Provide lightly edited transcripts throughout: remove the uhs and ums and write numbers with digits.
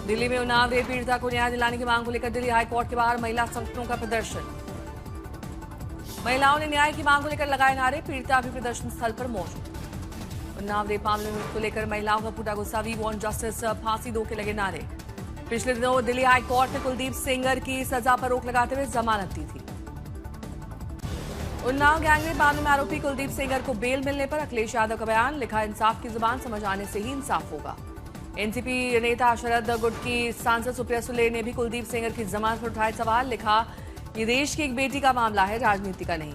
दिल्ली में उन्नाव रेप पीड़िता को न्याय दिलाने की मांग को लेकर दिल्ली हाईकोर्ट के बाहर महिला संगठनों का प्रदर्शन। महिलाओं ने न्याय की मांग को लेकर लगाए नारे, पीड़िता भी प्रदर्शन स्थल पर मौजूद। उन्नाव रेप मामले को लेकर महिलाओं का फूटा गुस्सा, वी वांट जस्टिस, फांसी दो के लगे नारे। पिछले दिनों दिल्ली हाईकोर्ट ने कुलदीप सेंगर की सजा पर रोक लगाते हुए जमानत दी थी। उन्नाव गैंगरेप मामले में आरोपी कुलदीप सेंगर को बेल मिलने पर अखिलेश यादव का बयान, लिखा इंसाफ की जुबान समझ आने से ही इंसाफ होगा। एनसीपी नेता शरद गुट की सांसद सुप्रिया सुले ने भी कुलदीप सेंगर की जमानत पर उठाए सवाल, लिखा ये देश की एक बेटी का मामला है, राजनीति का नहीं।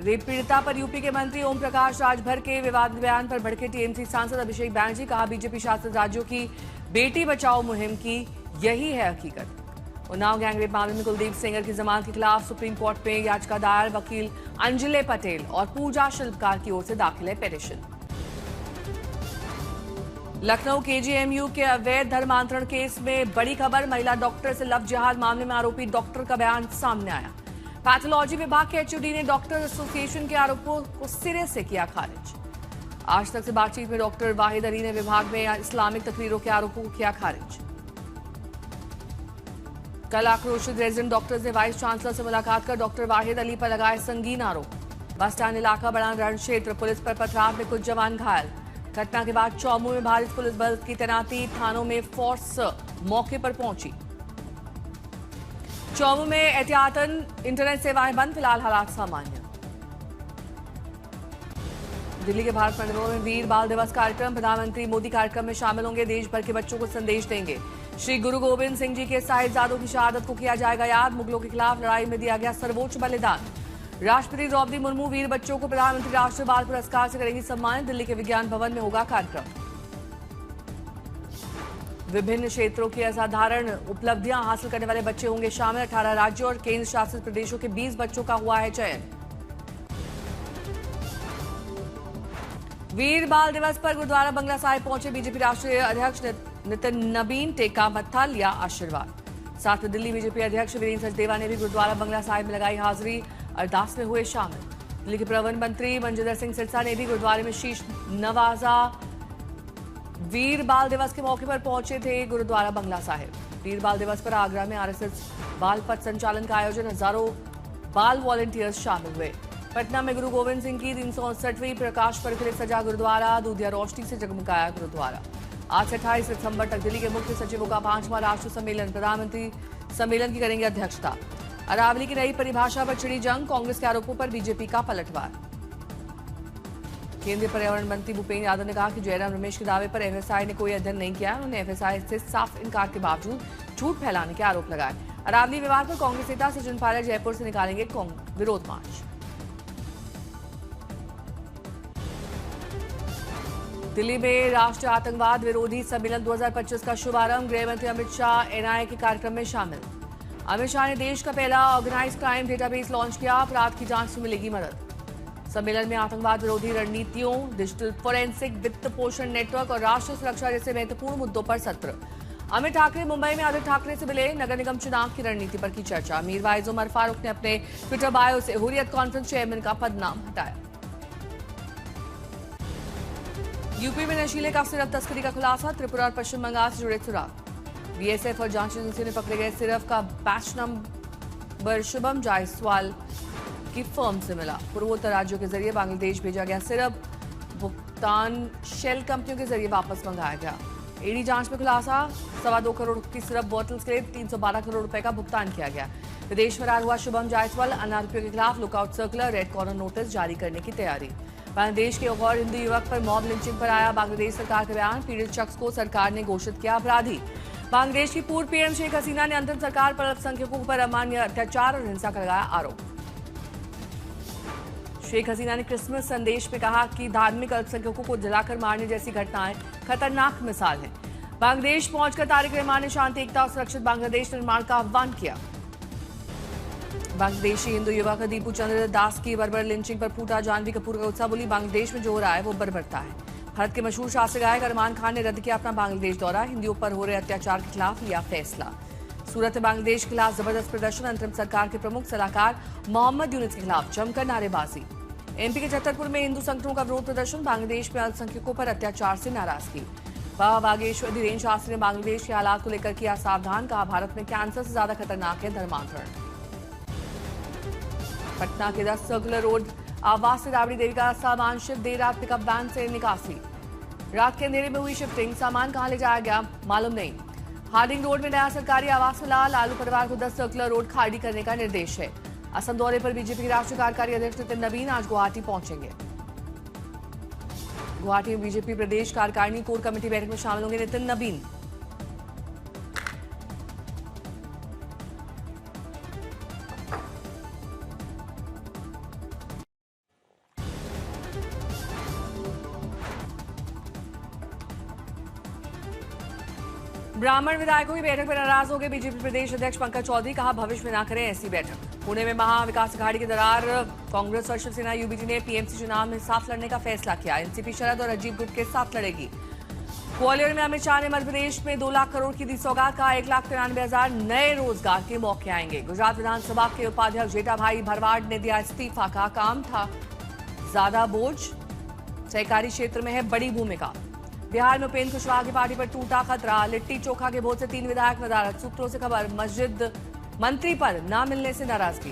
रेप पीड़िता पर यूपी के मंत्री ओम प्रकाश राजभर के विवादित बयान पर भड़के टीएमसी सांसद अभिषेक बैनर्जी, कहा बीजेपी शासित राज्यों की बेटी बचाओ मुहिम की यही है हकीकत। उन्नाव गैंगरेप मामले में कुलदीप सेंगर की जमानत के खिलाफ सुप्रीम कोर्ट में याचिका दायर, वकील अंजले पटेल और पूजा शिल्पकार की ओर से दाखिल है पिटीशन। लखनऊ केजीएमयू के अवैध धर्मांतरण केस में बड़ी खबर, महिला डॉक्टर से लव जिहाद मामले में आरोपी डॉक्टर का बयान सामने आया। पैथोलॉजी विभाग के एचओडी ने डॉक्टर एसोसिएशन के आरोपों को सिरे से किया खारिज। आज तक से बातचीत में डॉक्टर वाहिद अली ने विभाग में इस्लामिक तकरीरों के आरोपों को किया खारिज। कल आक्रोशित रेजिडेंट डॉक्टर्स ने वाइस चांसलर से मुलाकात कर डॉक्टर वाहिद अली पर लगाए संगीन आरोप। बस स्टैंड इलाका बड़ा रण क्षेत्र, पुलिस पर पथराव में कुछ जवान घायल। घटना के बाद चौमू में भारी पुलिस बल की तैनाती, थानों में फोर्स मौके पर पहुंची। चौमू में एहतियातन इंटरनेट सेवाएं बंद, फिलहाल हालात सामान्य। दिल्ली के भारत मंदिरों में वीर बाल दिवस कार्यक्रम, प्रधानमंत्री मोदी कार्यक्रम में शामिल होंगे, देश भर के बच्चों को संदेश देंगे। श्री गुरु गोविंद सिंह जी के साहिबजादों की शहादत को किया जाएगा याद, मुगलों के खिलाफ लड़ाई में दिया गया सर्वोच्च बलिदान। राष्ट्रपति द्रौपदी मुर्मू वीर बच्चों को प्रधानमंत्री राष्ट्रीय बाल पुरस्कार से करेंगी सम्मानित, दिल्ली के विज्ञान भवन में होगा कार्यक्रम। विभिन्न क्षेत्रों की असाधारण उपलब्धियां हासिल करने वाले बच्चे होंगे शामिल, 18 राज्यों और केंद्र शासित प्रदेशों के 20 बच्चों का हुआ है चयन। वीर बाल दिवस पर गुरुद्वारा बंगला साहिब पहुंचे बीजेपी राष्ट्रीय अध्यक्ष नितिन नबीन, टेका मत्था, लिया आशीर्वाद। साथ में दिल्ली बीजेपी अध्यक्ष वीरेंद्र सचदेवा ने भी गुरुद्वारा बंगला साहिब में लगाई हाजिरी, अरदास में हुए शामिल। दिल्ली के प्रबंध मंत्री मनजिंदर सिंह सिरसा ने भी गुरुद्वारे में शीश नवाजा। वीर बाल दिवस के मौके पर पहुंचे थे गुरुद्वारा बंगला साहिब। वीर बाल दिवस पर आगरा में आरएसएस बाल पथ संचालन का आयोजन, हजारों बाल वॉलंटियर्स शामिल हुए। पटना में गुरु गोविंद सिंह की 368वीं प्रकाश पर्व के लिए सजा गुरुद्वारा, दूधिया रोशनी से जगमगाया गुरुद्वारा। आज से 28 सितंबर तक दिल्ली के मुख्य सचिवों का 5वां राष्ट्रीय सम्मेलन, प्रधानमंत्री सम्मेलन की करेंगे अध्यक्षता। अरावली की नई परिभाषा पर छिड़ी जंग, कांग्रेस के आरोपों पर बीजेपी का पलटवार। केंद्रीय पर्यावरण मंत्री भूपेंद्र यादव ने कहा कि जयराम रमेश के दावे पर एफएसआई ने कोई अध्ययन नहीं किया। उन्होंने एफएसआई से साफ इनकार के बावजूद झूठ फैलाने के आरोप लगाए। अरावली विवाद पर कांग्रेस नेता सचिन पायलट जयपुर से निकालेंगे विरोध मार्च। दिल्ली में राष्ट्रीय आतंकवाद विरोधी सम्मेलन 2025 का शुभारंभ, गृह मंत्री अमित शाह एनआईए के कार्यक्रम में शामिल। अमित शाह ने देश का पहला ऑर्गेनाइज्ड क्राइम डेटाबेस लॉन्च किया, अपराध की जांच में मिलेगी मदद। सम्मेलन में आतंकवाद विरोधी रणनीतियों, डिजिटल फोरेंसिक, वित्त पोषण नेटवर्क और राष्ट्रीय सुरक्षा जैसे महत्वपूर्ण मुद्दों पर सत्र। अमित ठाकरे मुंबई में आदित्य ठाकरे से मिले, नगर निगम चुनाव की रणनीति पर की चर्चा। मीरवाइज उमर फारूक ने अपने ट्विटर बायो से हुर्रियत कॉन्फ्रेंस चेयरमैन का पद नाम हटाया। यूपी में नशीले का सिरप तस्करी का खुलासा, त्रिपुरा और पश्चिम बंगाल से जुड़े सुराग। बीएसएफ और जांच एजेंसियों ने पकड़े गए सिरप का बैच नंबर शुभम जायसवाल की फर्म से मिला। पूर्वोत्तर राज्यों के जरिए बांग्लादेश भेजा गया सिरप, भुगतान शेल कंपनियों के जरिए वापस मंगाया गया। ईडी जांच में खुलासा, 2.25 करोड़ की सिरप बोतल्स के लिए 312 करोड़ रुपए का भुगतान किया गया। विदेश फरार हुआ शुभम जायसवाल, अन्य आरोपियों के खिलाफ lookout circular, red corner notice जारी करने की तैयारी। बांग्लादेश के एक और हिंदू युवक पर मॉब लिंचिंग पर आया बांग्लादेश सरकार का बयान, पीड़ित शख्स को सरकार ने घोषित किया अपराधी। बांग्लादेश की पूर्व पीएम शेख हसीना ने अंतरिम सरकार पर अल्पसंख्यकों पर अमान्य अत्याचार और हिंसा का लगाया आरोप। शेख हसीना ने क्रिसमस संदेश में कहा कि धार्मिक अल्पसंख्यकों को जलाकर मारने जैसी घटनाएं खतरनाक मिसाल है। बांग्लादेश पहुंचकर तारिक रहमान ने शांति, एकता और सुरक्षित बांग्लादेश निर्माण का आह्वान किया। बांग्लादेशी हिंदू युवक दीपू चंद्र दास की बर्बर लिंचिंग पर फूटा जानवी कपूर का गुस्सा, बोली बांग्लादेश में जो हो रहा है वो बर्बरता है। भारत के मशहूर शास्त्रीय गायक अरमान खान ने रद्द किया अपना बांग्लादेश दौरा, हिंदियों पर हो रहे अत्याचार के खिलाफ लिया फैसला। सूरत में बांग्लादेश के खिलाफ जबरदस्त प्रदर्शन, अंतरिम सरकार के प्रमुख सलाहकार मोहम्मद यूनिस के खिलाफ जमकर नारेबाजी। एमपी के छतरपुर में हिंदू संगठनों का विरोध प्रदर्शन, बांग्लादेश में अल्पसंख्यकों पर अत्याचार से नाराजगी। बाबा बागेश्वर धीरेन्द्र शास्त्री ने बांग्लादेश के हालात को लेकर किया सावधान, कहा भारत में कैंसर से ज्यादा खतरनाक है धर्मांतरण। पटना के 10 सर्कुलर रोड आवास से राबड़ी देवी का सामान शिफ्ट, देर रात पिकअप वैन से निकासी। रात के अंधेरे में हुई शिफ्टिंग, सामान कहां ले जाया गया मालूम नहीं। हार्डिंग रोड में नया सरकारी आवास मिला, लालू परिवार को 10 सर्कुलर रोड खाली करने का निर्देश है। असम दौरे पर बीजेपी के राष्ट्रीय कार्यकारी अध्यक्ष नितिन नबीन आज गुवाहाटी पहुंचेंगे। गुवाहाटी में बीजेपी प्रदेश कार्यकारिणी कोर कमेटी बैठक में शामिल होंगे नितिन नबीन। ब्राह्मण विधायकों की बैठक में नाराज हो गए बीजेपी प्रदेश अध्यक्ष पंकज चौधरी, कहा भविष्य में ना करें ऐसी बैठक। पुणे में महाविकास अघाड़ी के दरार, कांग्रेस और शिवसेना यूबीटी ने पीएमसी चुनाव में साथ लड़ने का फैसला किया। एनसीपी शरद और अजीब गुट के साथ लड़ेगी। ग्वालियर में अमित शाह ने मध्य प्रदेश में 2 लाख करोड़ की दी सौगात, कहा 1,93,000 नए रोजगार के मौके आएंगे। गुजरात विधानसभा के उपाध्यक्ष जेठाभाई भरवाड़ ने दिया इस्तीफा, कहा काम था ज्यादा बोझ, सहकारी क्षेत्र में है बड़ी भूमिका। बिहार में उपेंद्र कुशवाहा की पार्टी पर टूटा खतरा, लिट्टी चोखा के भोज से 3 विधायक नदारद। सूत्रों से खबर, मस्जिद मंत्री पर न मिलने से नाराजगी।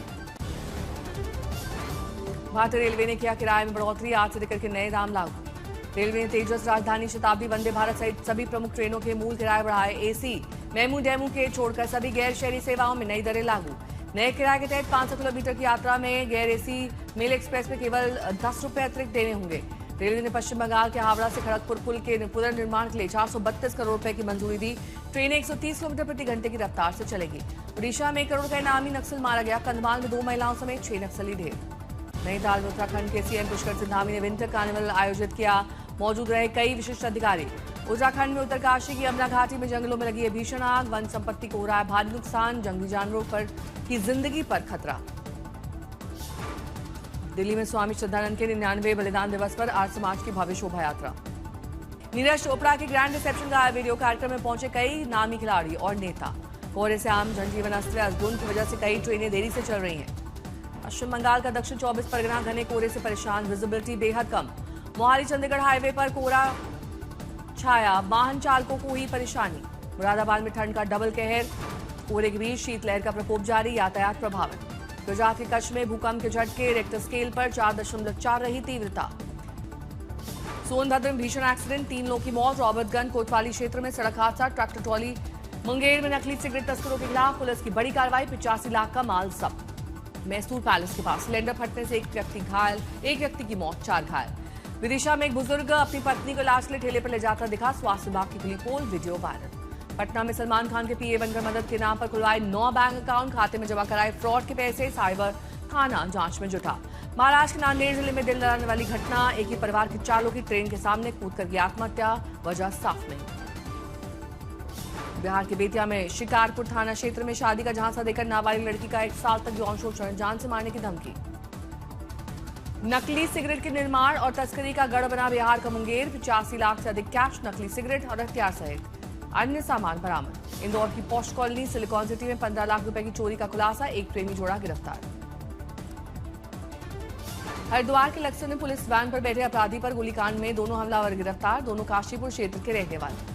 भारतीय रेलवे ने किया किराए में बढ़ोतरी, आज से टिकट के नए दाम लागू। रेलवे ने तेजस, राजधानी, शताब्दी, वंदे भारत सहित सभी प्रमुख ट्रेनों के मूल किराए बढ़ाए। एसी, मेमू, डेमू के छोड़कर सभी गैर शहरी सेवाओं में नई दरें लागू। नए किराए के तहत 500 किलोमीटर की यात्रा में गैर एसी मेल एक्सप्रेस में केवल 10 रुपए अतिरिक्त देने होंगे। रेलवे ने पश्चिम बंगाल के हावड़ा से खड़गपुर पुल के पुनर्निर्माण के लिए 432 करोड़ रुपए की मंजूरी दी। ट्रेनें 130 किलोमीटर प्रति घंटे की रफ्तार से चलेगी। ओडिशा में 1 करोड़ का इनामी नक्सल मारा गया। कंधमाल में 2 महिलाओं समेत 6 नक्सली ढेर। नैनीताल में उत्तराखंड के सीएम पुष्कर सिंह धामी ने विंटर कार्निवल आयोजित किया, मौजूद रहे कई विशिष्ट अधिकारी। उत्तराखंड में उत्तरकाशी की यमुना घाटी में जंगलों में लगी है भीषण आग, वन संपत्ति को हो रहा है भारी नुकसान, जंगली जानवरों पर की जिंदगी पर खतरा। दिल्ली में स्वामी श्रद्धानंद के 99वें बलिदान दिवस पर आर्य समाज की भव्य शोभा यात्रा। नीरज चोपड़ा के ग्रैंड रिसेप्शन का वीडियो कार्यक्रम में पहुंचे कई नामी खिलाड़ी और नेता। कोहरे से आम जनजीवन अस्त व्यस्त, धुंध की वजह से कई ट्रेनें देरी से चल रही हैं। पश्चिम बंगाल का दक्षिण 24 परगना घने कोहरे से परेशान, विजिबिलिटी बेहद कम। मोहाली चंडीगढ़ हाईवे पर कोहरा छाया, वाहन चालकों को हुई परेशानी। मुरादाबाद में ठंड का डबल कहर, कोहरे के बीच शीतलहर का प्रकोप जारी, यातायात प्रभावित। गुजरात के कच्छ में भूकंप के झटके, रेक्टर स्केल पर 4.4 रही तीव्रता। सोनभद्र में भीषण एक्सीडेंट, 3 लोगों की मौत। रॉबर्टगंज कोतवाली क्षेत्र में सड़क हादसा, ट्रैक्टर ट्रॉली। मुंगेर में नकली सिगरेट तस्करों के खिलाफ पुलिस की बड़ी कार्रवाई, 85 लाख का माल जब्त। मैसूर पैलेस के पास सिलेंडर फटने से एक व्यक्ति घायल, 1 व्यक्ति की मौत, 4 घायल। विदिशा में एक बुजुर्ग अपनी पत्नी को इलाज के लिए ठेले पर ले जाता दिखा, स्वास्थ्य विभाग की खुली पोल, वीडियो वायरल। पटना में सलमान खान के पीए बनकर मदद के नाम पर खुलवाए 9 बैंक अकाउंट, खाते में जमा कराए फ्रॉड के पैसे, साइबर थाना जांच में जुटा। महाराष्ट्र के नांदेड़ जिले में दिल दहलाने वाली घटना, एक ही परिवार के 4 लोगों की ट्रेन के सामने कूदकर की आत्महत्या, वजह साफ नहीं। बिहार के बेतिया में शिकारपुर थाना क्षेत्र में शादी का झांसा देकर नाबालिग लड़की का 1 साल तक यौन शोषण, जान से मारने की धमकी। नकली सिगरेट के निर्माण और तस्करी का गढ़ बना बिहार का मुंगेर, 85 लाख से अधिक कैश, नकली सिगरेट और हथियार सहित अन्य सामान बरामद। इंदौर की पॉश कॉलोनी सिलिकॉन सिटी में 15 लाख रुपए की चोरी का खुलासा, एक प्रेमी जोड़ा गिरफ्तार। हरिद्वार के लक्ष्य में पुलिस वैन पर बैठे अपराधी पर गोलीकांड में दोनों हमलावर गिरफ्तार, दोनों काशीपुर क्षेत्र के रहने वाले।